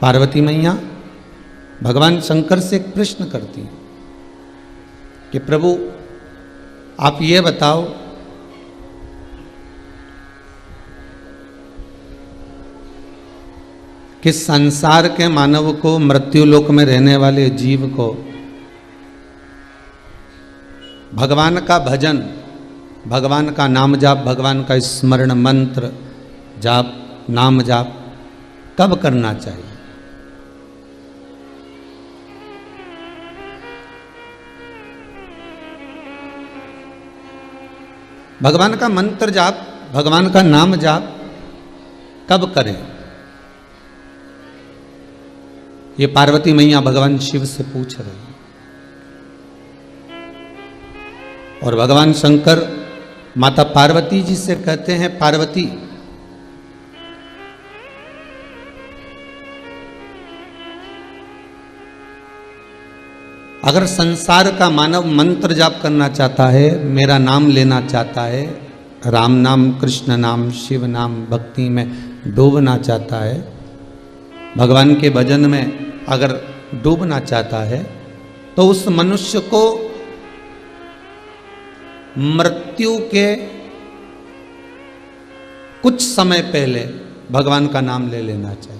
पार्वती मैया भगवान शंकर से एक प्रश्न करती हैं कि प्रभु आप ये बताओ कि संसार के मानव को, मृत्यु लोक में रहने वाले जीव को भगवान का भजन, भगवान का नाम जाप, भगवान का स्मरण मंत्र जाप, नाम जाप कब करना चाहिए? भगवान का मंत्र जाप, भगवान का नाम जाप कब करें? ये पार्वती मैया भगवान शिव से पूछ रहे हैं। और भगवान शंकर माता पार्वती जी से कहते हैं, पार्वती अगर संसार का मानव मंत्र जाप करना चाहता है, मेरा नाम लेना चाहता है, राम नाम, कृष्ण नाम, शिव नाम, भक्ति में डूबना चाहता है, भगवान के भजन में अगर डूबना चाहता है, तो उस मनुष्य को मृत्यु के कुछ समय पहले भगवान का नाम ले लेना चाहिए।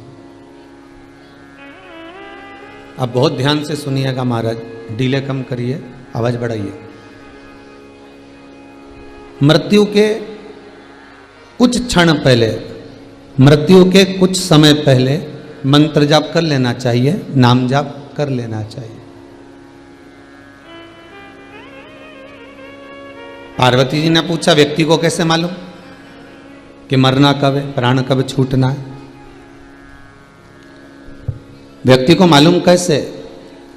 अब बहुत ध्यान से सुनिएगा महाराज, डिले कम करिए, आवाज बढ़ाइए। मृत्यु के कुछ क्षण पहले, मृत्यु के कुछ समय पहले मंत्र जाप कर लेना चाहिए, नाम जाप कर लेना चाहिए। पार्वती जी ने पूछा, व्यक्ति को कैसे मालूम कि मरना कब है, प्राण कब छूटना है? व्यक्ति को मालूम कैसे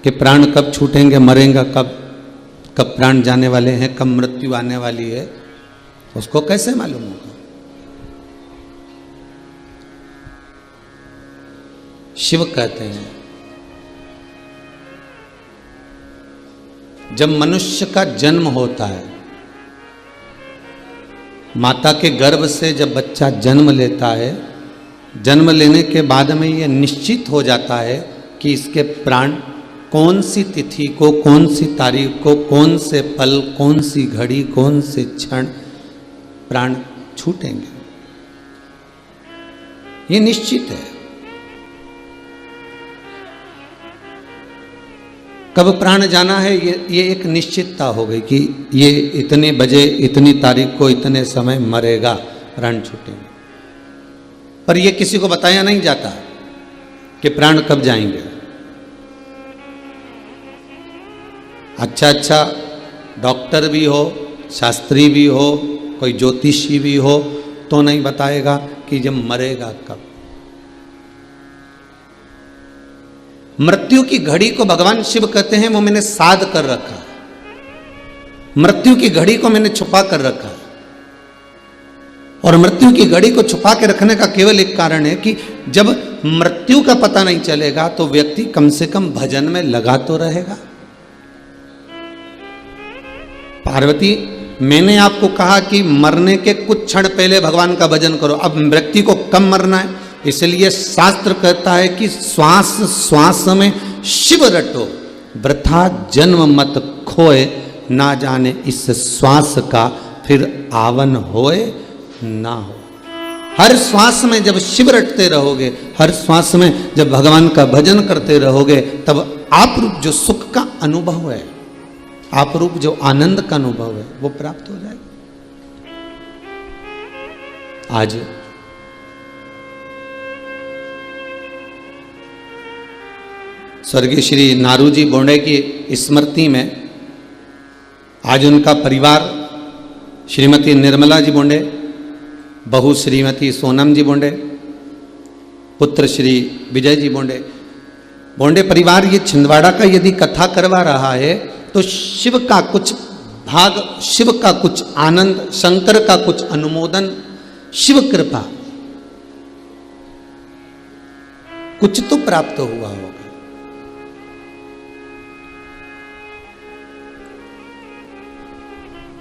कि प्राण कब छूटेंगे, मरेंगे कब प्राण जाने वाले हैं, कब मृत्यु आने वाली है, उसको कैसे मालूम होगा? शिव कहते हैं, जब मनुष्य का जन्म होता है, माता के गर्भ से जब बच्चा जन्म लेता है, जन्म लेने के बाद में यह निश्चित हो जाता है कि इसके प्राण कौन सी तिथि को, कौन सी तारीख को, कौन से पल, कौन सी घड़ी, कौन से क्षण प्राण छूटेंगे। ये निश्चित है। कब प्राण जाना है ये एक निश्चितता हो गई कि ये इतने बजे, इतनी तारीख को, इतने समय मरेगा, प्राण छूटेंगे। पर ये किसी को बताया नहीं जाता कि प्राण कब जाएंगे। अच्छा डॉक्टर भी हो, शास्त्री भी हो, कोई ज्योतिषी भी हो, तो नहीं बताएगा कि जब मरेगा कब। मृत्यु की घड़ी को भगवान शिव कहते हैं, वो मैंने साध कर रखा है। मृत्यु की घड़ी को मैंने छुपा कर रखा है। और मृत्यु की घड़ी को छुपा के रखने का केवल एक कारण है कि जब मृत्यु का पता नहीं चलेगा तो व्यक्ति कम से कम भजन में लगा तो रहेगा। पार्वती, मैंने आपको कहा कि मरने के कुछ क्षण पहले भगवान का भजन करो। अब व्यक्ति को कब मरना है, इसलिए शास्त्र कहता है कि श्वास श्वास में शिव रटो, वृथा जन्म मत खोए, ना जाने इस श्वास का फिर आवन होए ना हो। हर श्वास में जब शिव रटते रहोगे, हर श्वास में जब भगवान का भजन करते रहोगे, तब आप रूप जो सुख का अनुभव है, आप रूप जो आनंद का अनुभव है, वो प्राप्त हो जाएगा। आज स्वर्गीय श्री नारूजी बोंडे की स्मृति में आज उनका परिवार, श्रीमती निर्मला जी बोंडे, बहू श्रीमती सोनम जी बोंडे, पुत्र श्री विजय जी बोंडे, बोंडे परिवार ये छिंदवाड़ा का यदि कथा करवा रहा है तो शिव का कुछ भाग, शिव का कुछ आनंद, शंकर का कुछ अनुमोदन, शिव कृपा कुछ तो प्राप्त हुआ होगा।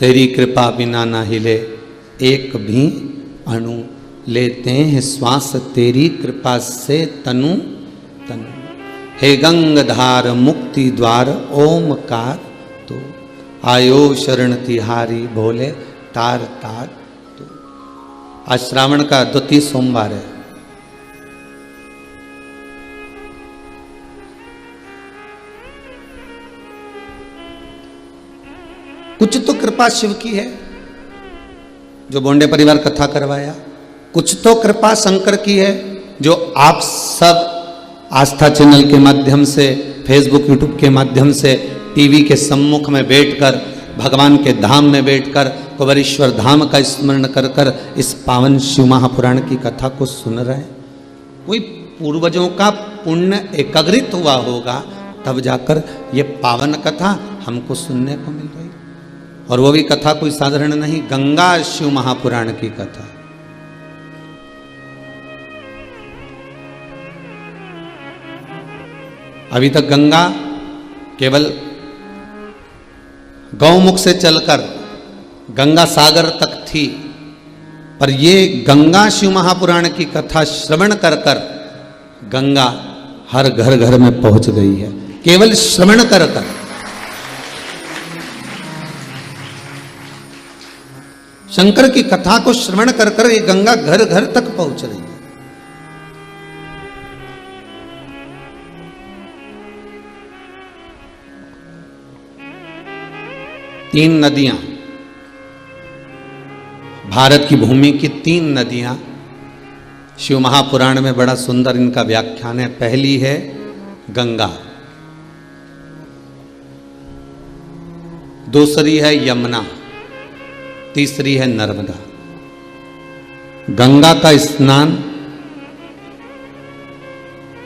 तेरी कृपा बिना ना हिले एक भी अणु, लेते हैं श्वास तेरी कृपा से तनु तन। हे गंगधार मुक्ति द्वार ओमकार तो, आयो शरण तिहारी भोले तार तार तो। आज श्रावण का द्वितीय सोमवार है। कुछ तो कृपा शिव की है जो बोंडे परिवार कथा करवाया, कुछ तो कृपा शंकर की है जो आप सब आस्था चैनल के माध्यम से, फेसबुक यूट्यूब के माध्यम से, टीवी के सम्मुख में बैठकर, भगवान के धाम में बैठकर, कुबेरेश्वर धाम का स्मरण कर कर इस पावन शिव महापुराण की कथा को सुन रहे हैं। कोई पूर्वजों का पुण्य एकाग्रित हुआ होगा तब जाकर ये पावन कथा हमको सुनने को मिल रही। और वो भी कथा कोई साधारण नहीं, गंगा शिव महापुराण की कथा। अभी तक गंगा केवल गौमुख से चलकर गंगा सागर तक थी, पर ये गंगा शिव महापुराण की कथा श्रवण कर कर गंगा हर घर घर में पहुंच गई है। केवल श्रवण कर कर, शंकर की कथा को श्रवण कर कर ये गंगा घर घर तक पहुंच रही है। तीन नदियां, भारत की भूमि की तीन नदियां शिव महापुराण में बड़ा सुंदर इनका व्याख्यान है। पहली है गंगा, दूसरी है यमुना, तीसरी है नर्मदा। गंगा का स्नान,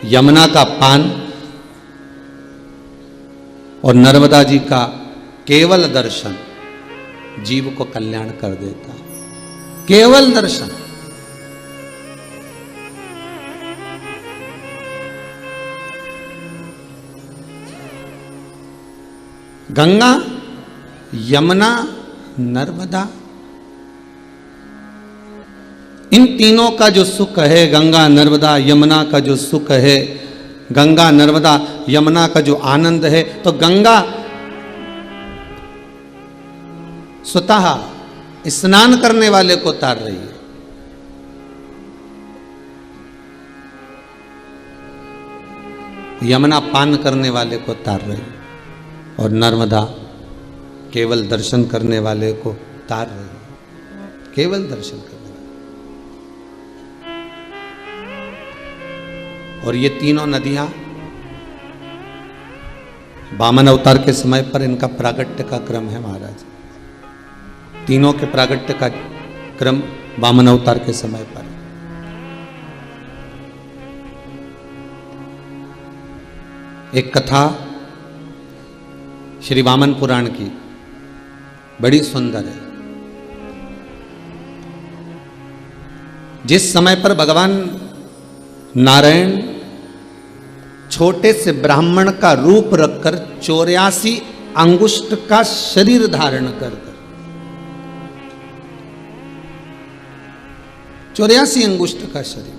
यमुना का पान और नर्मदा जी का केवल दर्शन जीव को कल्याण कर देता। केवल दर्शन। गंगा, यमुना, नर्मदा, इन तीनों का जो सुख है, गंगा नर्मदा यमुना का जो सुख है, गंगा नर्मदा यमुना का जो आनंद है, तो गंगा स्वतः स्नान करने वाले को तार रही है। यमुना पान करने वाले को तार रही है और नर्मदा केवल दर्शन करने वाले को तार रही है। केवल दर्शन करने वाले। और ये तीनों नदियां वामन अवतार के समय पर इनका प्रागट्य का क्रम है महाराज। तीनों के प्रागट्य का क्रम वामन अवतार के समय पर। एक कथा श्री वामन पुराण की बड़ी सुंदर है। जिस समय पर भगवान नारायण छोटे से ब्राह्मण का रूप रखकर 84 अंगुष्ठ का शरीर धारण कर 84 अंगुष्ठ का शरीर,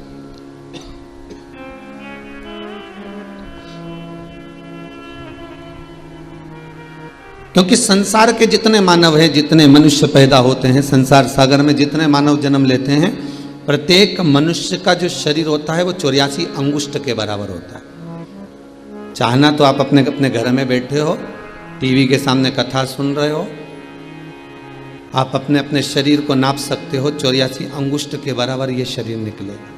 क्योंकि संसार के जितने मानव हैं, जितने मनुष्य पैदा होते हैं, संसार सागर में जितने मानव जन्म लेते हैं, प्रत्येक मनुष्य का जो शरीर होता है वो 84 अंगुष्ठ के बराबर होता है। चाहना तो आप अपने अपने घर में बैठे हो, टीवी के सामने कथा सुन रहे हो, आप अपने अपने शरीर को नाप सकते हो। 84 अंगुष्ठ के बराबर ये शरीर निकलेगा।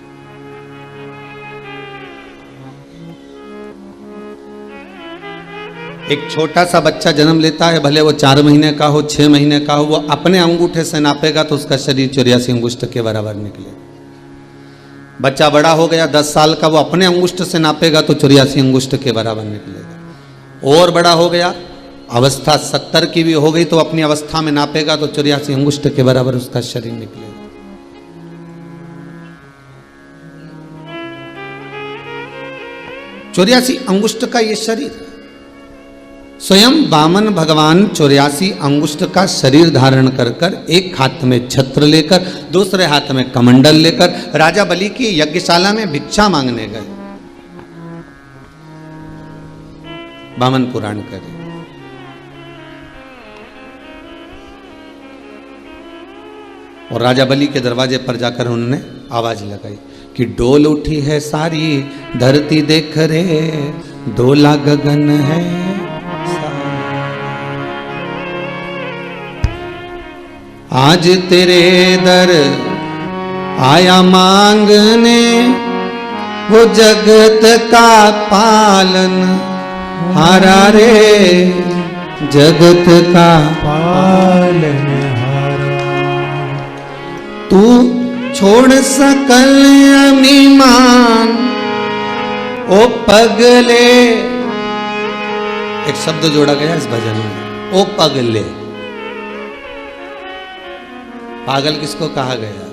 एक छोटा सा बच्चा जन्म लेता है, भले वो 4 महीने का हो, 6 महीने का हो, वो अपने अंगूठे से नापेगा तो उसका शरीर 84 अंगुष्ठ के बराबर निकलेगा। बच्चा बड़ा हो गया 10 साल का, वो अपने अंगुष्ठ से नापेगा तो 84 अंगुष्ठ के बराबर निकलेगा। और बड़ा हो गया, अवस्था 70 की भी हो गई तो अपनी अवस्था में नापेगा तो 84 अंगुष्ठ के बराबर उसका शरीर निकलेगा। चौरासी अंगुष्ठ का ये शरीर, स्वयं वामन भगवान 84 अंगुष्ठ का शरीर धारण कर कर एक हाथ में छत्र लेकर, दूसरे हाथ में कमंडल लेकर राजा बलि की यज्ञशाला में भिक्षा मांगने गए। वामन पुराण करे। और राजा बलि के दरवाजे पर जाकर उन्होंने आवाज लगाई कि डोल उठी है सारी धरती देख रे, डोला गगन है आज तेरे दर आया मांगने, वो जगत का पालन हारा रे, जगत का पालन हारा। तू छोड़ सकल अभिमान ओ पगले, एक शब्द जोड़ा गया इस भजन में, ओ पगले। पागल किसको कहा गया?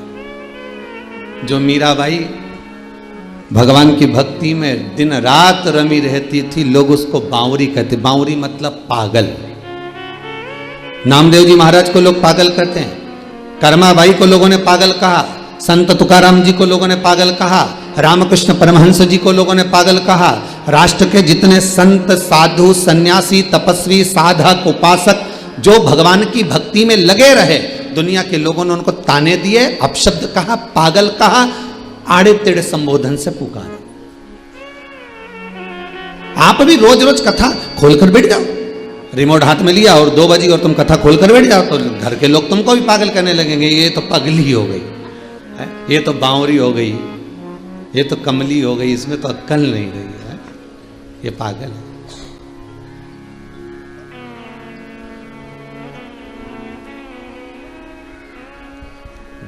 जो मीराबाई भगवान की भक्ति में दिन रात रमी रहती थी, लोग उसको बावरी कहते। बावरी मतलब पागल। नामदेव जी महाराज को लोग पागल कहते हैं, कर्माबाई को लोगों ने पागल कहा, संत तुकाराम जी को लोगों ने पागल कहा, रामकृष्ण परमहंस जी को लोगों ने पागल कहा। राष्ट्र के जितने संत, साधु, सन्यासी, तपस्वी, साधक, उपासक जो भगवान की भक्ति में लगे रहे, दुनिया के लोगों ने उनको ताने दिए, अपशब्द कहा, पागल कहा, आड़े तेड़े संबोधन से पुकारा। आप भी रोज रोज कथा खोलकर बैठ जाओ, रिमोट हाथ में लिया और 2 बजी और तुम कथा खोलकर बैठ जाओ, तो घर के लोग तुमको भी पागल कहने लगेंगे, ये तो पगली हो गई है, ये तो बावरी हो गई, ये तो कमली हो गई, इसमें तो अक्ल नहीं रही है, ये पागल है।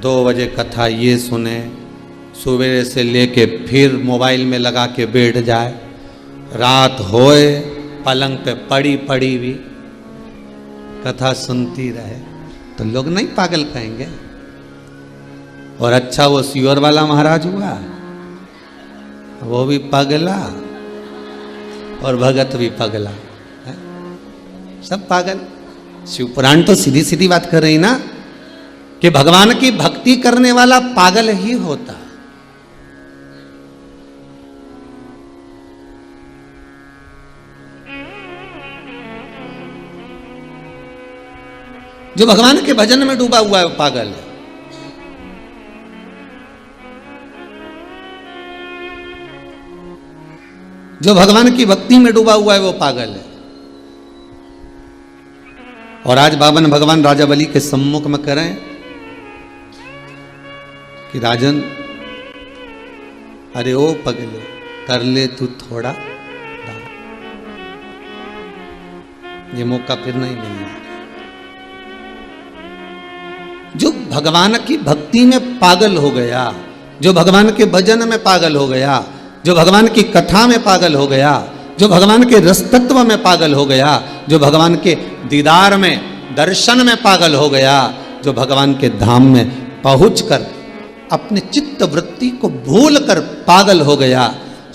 दो बजे कथा ये सुने, सवेरे से लेके फिर मोबाइल में लगा के बैठ जाए, रात होए पलंग पे पड़ी पड़ी भी कथा सुनती रहे, तो लोग नहीं पागल कहेंगे? और अच्छा वो सियोर वाला महाराज हुआ, वो भी पगला और भगत भी पगला है? सब पागल। शिवपुराण तो सीधी सीधी बात कर रही ना कि भगवान की भक्ति करने वाला पागल ही होता। जो भगवान के भजन में डूबा हुआ है वो पागल है। जो भगवान की भक्ति में डूबा हुआ है वो पागल है। और आज बाबन भगवान राजा बलि के सम्मुख में करें कि राजन, अरे ओ पगले, कर ले तू थोड़ा दान, ये मौका फिर नहीं मिलना। जो भगवान की भक्ति में पागल हो गया, जो भगवान के भजन में पागल हो गया, जो भगवान की कथा में पागल हो गया, जो भगवान के रस तत्व में पागल हो गया, जो भगवान के दीदार में, दर्शन में पागल हो गया, जो भगवान के धाम में पहुंचकर अपने चित्त वृत्ति को भूलकर पागल हो गया,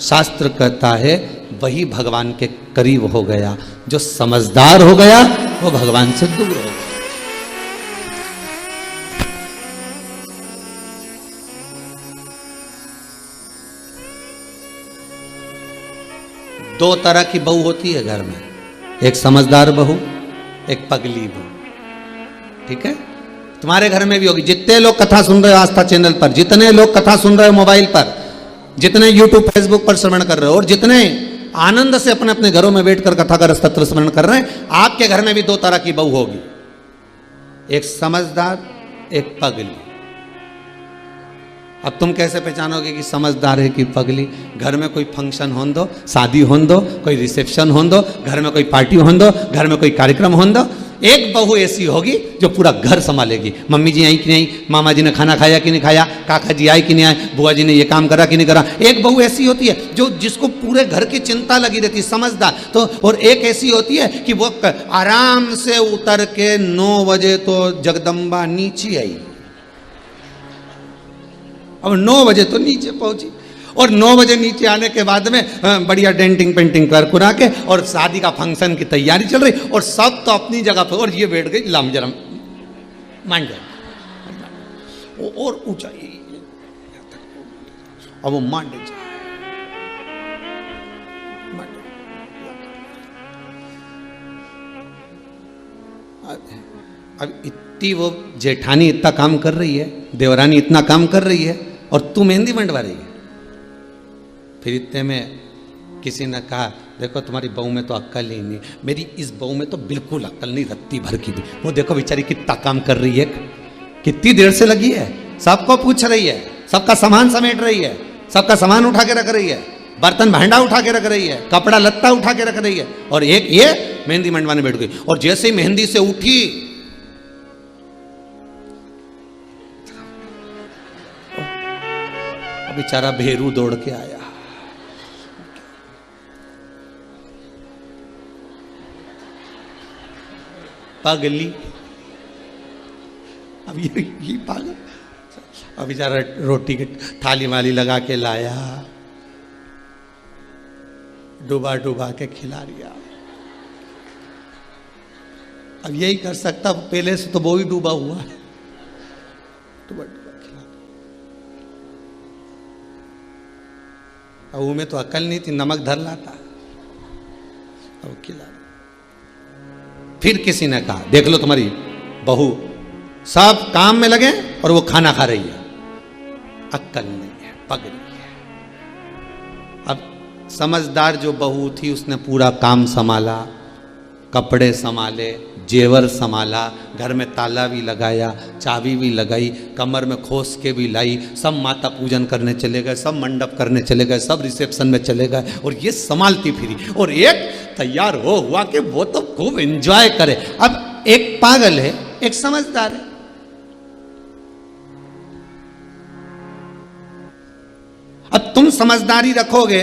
शास्त्र कहता है वही भगवान के करीब हो गया। जो समझदार हो गया वो भगवान से दूर हो गया। दो तरह की बहू होती है घर में, एक समझदार बहू, एक पगली बहू। ठीक है, तुम्हारे घर में भी होगी। जितने लोग कथा सुन रहे हो आस्था चैनल पर, जितने लोग कथा सुन रहे हो मोबाइल पर, जितने यूट्यूब फेसबुक पर श्रवण कर रहे हो, और जितने आनंद से अपने अपने घरों में बैठकर कथा का रस तत्व स्मरण कर रहे हैं, आपके घर में भी दो तरह की बहू होगी, एक समझदार, एक पगली। अब तुम कैसे पहचानोगे कि समझदार है कि पगली? घर में कोई फंक्शन होने दो, शादी होने दो, कोई रिसेप्शन होने दो, घर में कोई पार्टी होने दो, घर में कोई कार्यक्रम होने दो, एक बहू ऐसी होगी जो पूरा घर संभालेगी। मम्मी जी आई कि नहीं, मामा जी ने खाना खाया कि नहीं खाया, काका जी आए कि नहीं आए, बुआ जी ने ये काम करा कि नहीं करा। एक बहू ऐसी होती है जो जिसको पूरे घर की चिंता लगी रहती है, समझदार। तो और एक ऐसी होती है कि वो आराम से उतर के 9 बजे तो जगदम्बा नीचे आई, अब 9 बजे तो नीचे पहुंची, और 9 बजे नीचे आने के बाद में बढ़िया डेंटिंग पेंटिंग कर कुरा के, और शादी का फंक्शन की तैयारी चल रही, और सब तो अपनी जगह पर, और ये बैठ गई लाम जरम मान जाए और ऊंचा, अब वो मान अब इतनी वो जेठानी इतना काम कर रही है, देवरानी इतना काम कर रही है, और तू मेहंदी मंडवा रही है। फिर इतने में किसी ने कहा, देखो तुम्हारी बहू में तो अक्ल ही नहीं, मेरी इस बहू में तो बिल्कुल अक्ल नहीं, रत्ती भर की भी। वो देखो बेचारी कितना काम कर रही है, कितनी देर से लगी है, सबको पूछ रही है, सबका सामान समेट रही है, सबका सामान उठा के रख रही है, बर्तन भांडा उठा के रख रही है, कपड़ा लत्ता उठा के रख रही है, और एक ये मेहंदी मंडवाने बैठ गई। और जैसे ही मेहंदी से उठी, बेचारा भेरू दौड़ के आया। पागली, अब ये पागल, अब बेचारा रोटी की थाली वाली लगा के लाया, डुबा डुबा के खिला दिया। अब यही कर सकता, पहले से तो वो ही डूबा हुआ है, डुबा डुबा खिला। अब में तो अकल नहीं थी, नमक धर लाता, अब खिला। फिर किसी ने कहा, देख लो तुम्हारी बहू सब काम में लगे और वो खाना खा रही है, अक्ल नहीं है, पगली है। अब समझदार जो बहू थी उसने पूरा काम संभाला, कपड़े संभाले, जेवर संभाला, घर में ताला भी लगाया, चाबी भी लगाई, कमर में खोस के भी लाई, सब माता पूजन करने चले गए, सब मंडप करने चले गए, सब रिसेप्शन में चले गए, और ये संभालती फिरी। और एक तैयार हो हुआ कि वो तो खूब एंजॉय करे। अब एक पागल है, एक समझदार है। अब तुम समझदारी रखोगे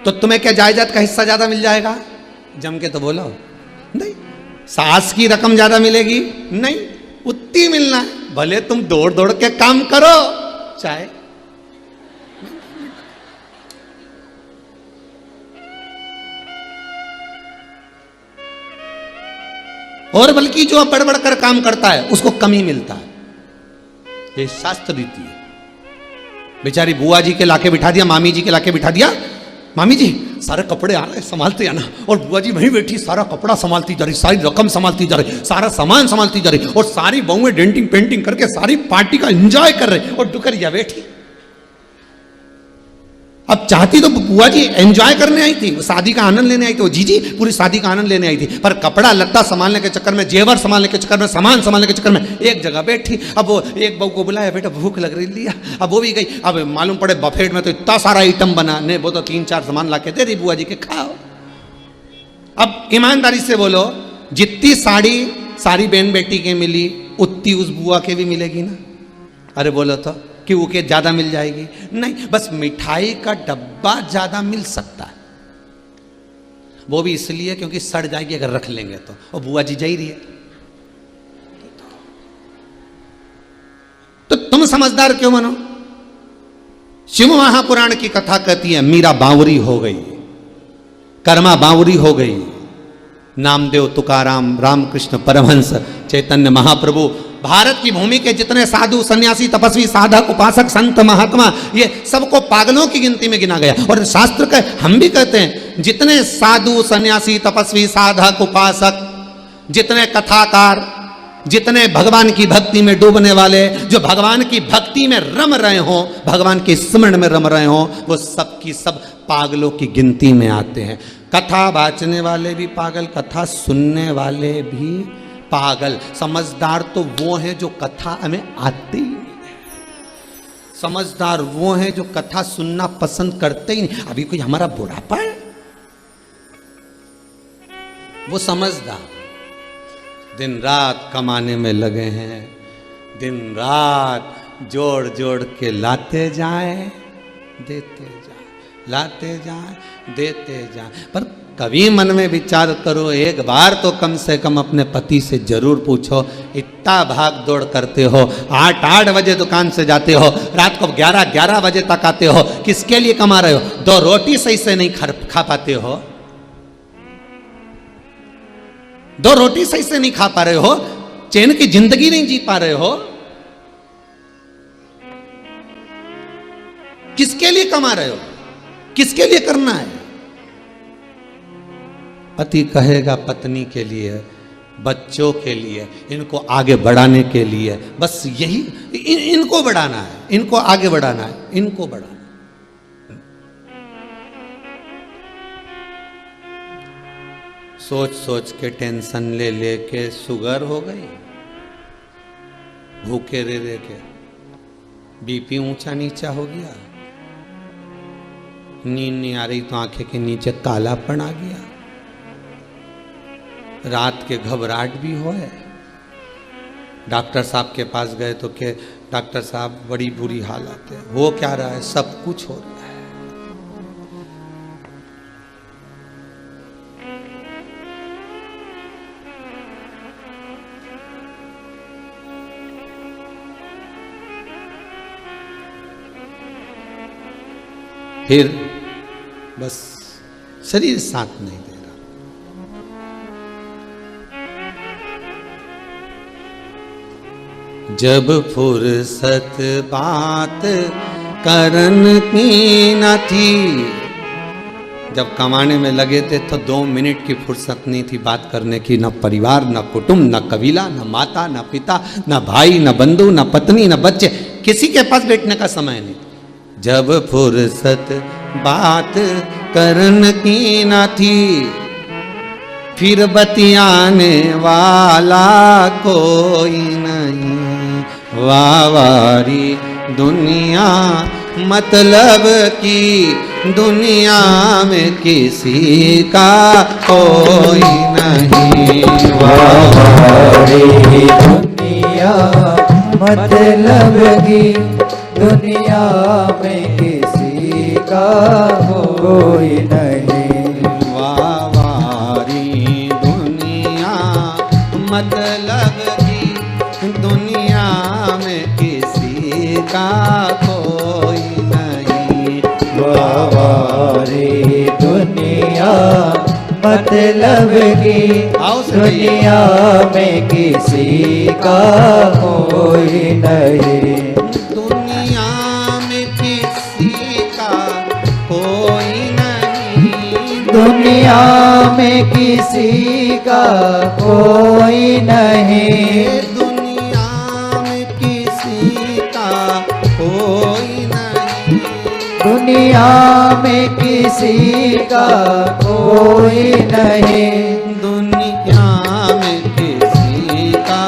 तो तुम्हें क्या जायदाद का हिस्सा ज्यादा मिल जाएगा? जम के तो बोलो नहीं। सास की रकम ज्यादा मिलेगी? नहीं, उतनी मिलना है, भले तुम दौड़ दौड़ के काम करो, चाहे। और बल्कि जो बढ़ बढ़ कर काम करता है उसको कम ही मिलता है, ये शास्त्र रीति है। बेचारी बुआ जी के लाके बिठा दिया, मामी जी के लाके बिठा दिया, मामी जी सारे कपड़े आ रहे संभालते आना, और बुआ जी वहीं बैठी सारा कपड़ा संभालती जा रही, सारी रकम संभालती जा रही, सारा सामान संभालती जा रही, और सारी बहुएं डेंटिंग पेंटिंग करके सारी पार्टी का एंजॉय कर रहे, और डुकरिया बैठी। अब चाहती तो बुआ जी एंजॉय करने आई थी, शादी का आनंद लेने आई थी, वो जीजी पूरी शादी का आनंद लेने आई थी, पर कपड़ा लत्ता संभालने के चक्कर में, जेवर संभालने के चक्कर में, सामान संभालने के चक्कर में एक जगह बैठी। अब वो एक बहू को बुलाया, बेटा भूख लग रही, लिया, अब वो भी गई। अब मालूम पड़े बफेट में तो इतना सारा आइटम बना, नहीं वो तो 3-4 सामान ला के दे रही बुआ जी के, खाओ। अब ईमानदारी से बोलो, जितनी साड़ी सारी बहन बेटी के मिली उतनी उस बुआ के भी मिलेगी ना? अरे बोलो तो कि वो के ज्यादा मिल जाएगी? नहीं, बस मिठाई का डब्बा ज्यादा मिल सकता है, वो भी इसलिए क्योंकि सड़ जाएगी अगर रख लेंगे तो, और बुआ जी जा ही रही है। तो तुम समझदार क्यों बनो? शिव महापुराण की कथा कहती है, मीरा बावरी हो गई, कर्मा बावरी हो गई, नामदेव, तुकाराम, रामकृष्ण परमहंस, चैतन्य महाप्रभु, भारत की भूमि के जितने साधु, सन्यासी, तपस्वी, साधक, उपासक, संत, महात्मा, ये सबको पागलों की गिनती में गिना गया। और शास्त्र का हम भी कहते हैं, जितने साधु, सन्यासी, तपस्वी, साधक, उपासक, जितने कथाकार, जितने भगवान की भक्ति में डूबने वाले, जो भगवान की भक्ति में रम रहे हो, भगवान के स्मरण में रम रहे हो, वो सब की सब पागलों की गिनती में आते हैं। कथा बाचने वाले भी पागल, कथा सुनने वाले भी पागल। समझदार तो वो हैं जो कथा हमें आती ही नहीं है, समझदार वो हैं जो कथा सुनना पसंद करते ही नहीं। अभी कोई हमारा बुढ़ापा है, वो समझदार दिन रात कमाने में लगे हैं, दिन रात जोड़ जोड़ के लाते जाए देते जाए, लाते जाए देते जाए। पर कभी मन में विचार करो, एक बार तो कम से कम अपने पति से जरूर पूछो, इतना भाग दौड़ करते हो, 8-8 बजे दुकान से जाते हो, रात को 11-11 बजे तक आते हो, किसके लिए कमा रहे हो? 2 रोटी सही से नहीं खा पाते हो, 2 रोटी सही से नहीं खा पा रहे हो, चैन की जिंदगी नहीं जी पा रहे हो, किसके लिए कमा रहे हो? किसके लिए करना है? पति कहेगा पत्नी के लिए, बच्चों के लिए, इनको आगे बढ़ाने के लिए, बस यही इनको बढ़ाना है, इनको आगे बढ़ाना है, इनको बढ़ाना। सोच सोच के टेंशन ले लेके शुगर हो गई, भूखे रह रह के बीपी ऊंचा नीचा हो गया, नींद नहीं आ रही तो आंखें के नीचे कालापन आ गया, रात के घबराहट भी हो है। डॉक्टर साहब के पास गए तो के डॉक्टर साहब बड़ी बुरी हालत है, हो क्या रहा है, सब कुछ हो रहा है। फिर बस शरीर साथ नहीं दे रहा। जब फुर्सत बात करन की न थी, जब कमाने में लगे थे तो 2 मिनट की फुर्सत नहीं थी बात करने की, न परिवार, न कुटुंब, न कबीला, न माता, न पिता, न भाई, न बंधु, न पत्नी, न बच्चे, किसी के पास बैठने का समय नहीं। जब फुर्सत बात करन की न थी, फिर बतियाने वाला कोई नहीं, वावारी दुनिया मतलब की दुनिया में किसी का कोई नहीं, वावारी दुनिया मतलब की दुनिया में किसी का कोई नहीं, वावारी दुनिया मतलब की दुनिया में किसी का कोई नहीं, वावारी दुनिया मतलब की दुनिया में किसी का कोई नहीं, दुनिया में किसी का कोई नहीं, दुनिया में किसी का कोई नहीं, दुनिया में किसी का कोई नहीं, दुनिया में किसी का कोई नहीं, दुनिया में किसी का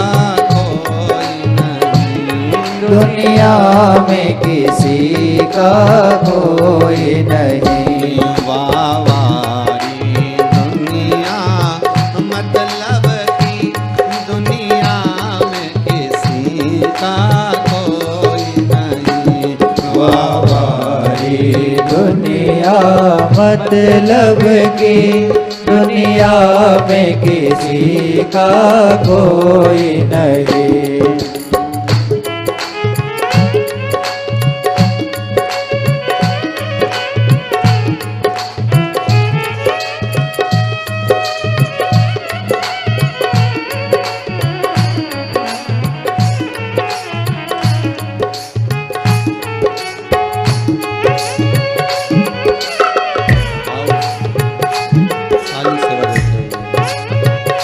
कोई नहीं, दुनिया में किसी का कोई नहीं, वावारी दुनिया मतलब की दुनिया में किसी का कोई नहीं, वावारी दुनिया मतलब की दुनिया में किसी का कोई नहीं। सारी सेवा देते हुए।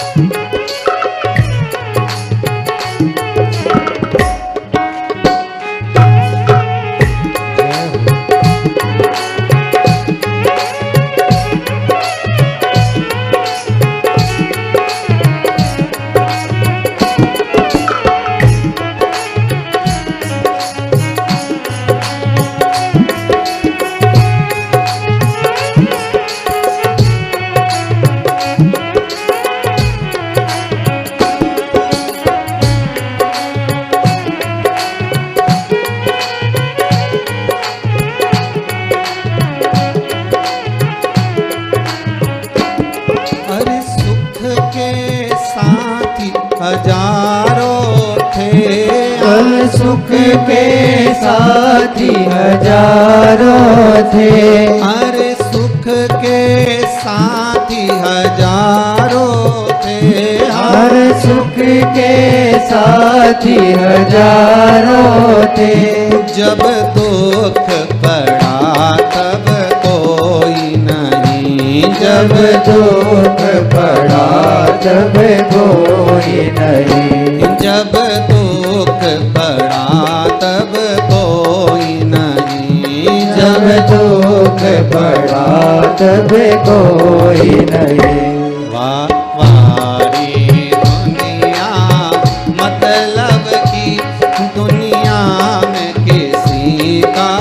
अरे सुख के साथी हजारों थे, अरे सुख के साथी हजारों थे, अरे सुख के साथी हजारों थे, हर सुख के साथी हजारों थे, जब दुख पड़ा तब कोई नहीं, जब दुख पड़ा तब कोई नहीं, जब दुख पड़ा तब कोई नहीं, जब दुख पड़ा तब कोई नहीं। वारी दुनिया मतलब की दुनिया में किसी का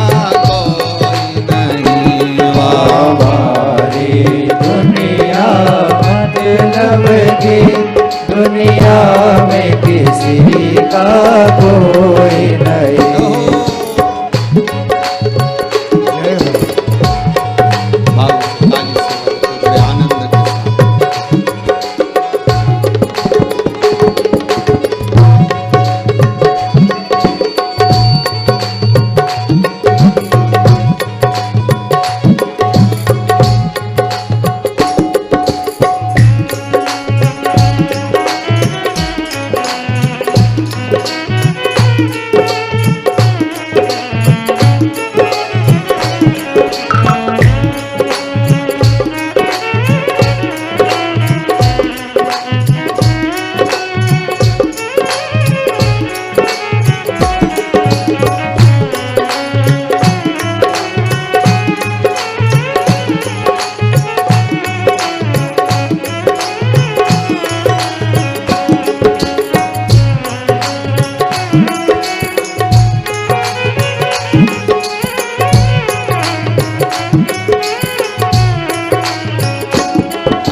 कोई नहीं। वारी दुनिया मतलब की दुनिया में किसी का कोई नहीं। आनंद के साथ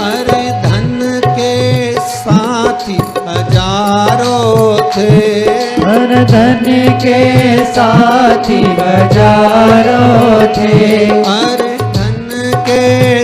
अरे धन के साथी हजारों थे, हर धन के साथी हजारों थे, अरे धन के